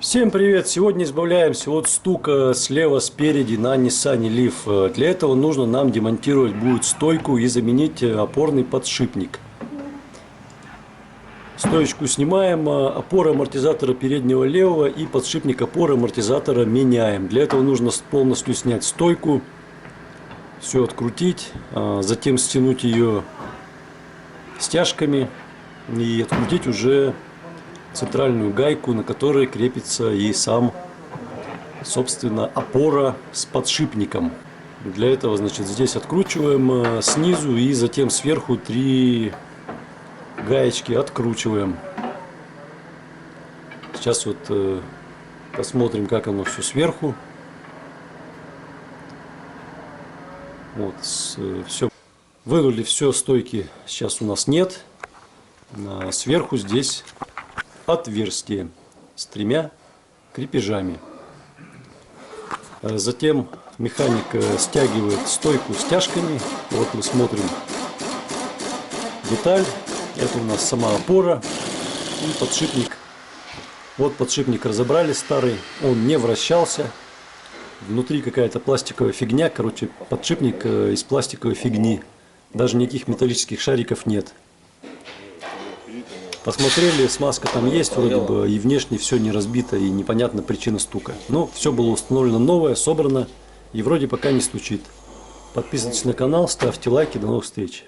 Всем привет! Сегодня избавляемся от стука слева спереди на Nissan Leaf. Для этого нужно нам демонтировать будет стойку и заменить опорный подшипник. Стоечку снимаем, опоры амортизатора переднего левого и подшипник опоры амортизатора меняем. Для этого нужно полностью снять стойку, все открутить, затем стянуть ее стяжками и открутить уже центральную гайку, на которой крепится и сам, собственно, опора с подшипником. Для этого, значит, здесь откручиваем снизу и затем сверху 3 гаечки откручиваем. Сейчас вот посмотрим, как оно все сверху. Вот, все. Вынули все, стойки сейчас у нас нет. Сверху здесь отверстие с 3 крепежами. Затем механик стягивает стойку стяжками. Вот мы смотрим деталь. Это у нас сама опора и подшипник. Вот подшипник разобрали старый, он не вращался. Внутри какая-то пластиковая фигня. Короче, подшипник из пластиковой фигни. Даже никаких металлических шариков нет. Посмотрели, смазка там есть, вроде бы, и внешне все не разбито, и непонятна причина стука. Но все было установлено новое, собрано, и вроде пока не стучит. Подписывайтесь на канал, ставьте лайки, до новых встреч.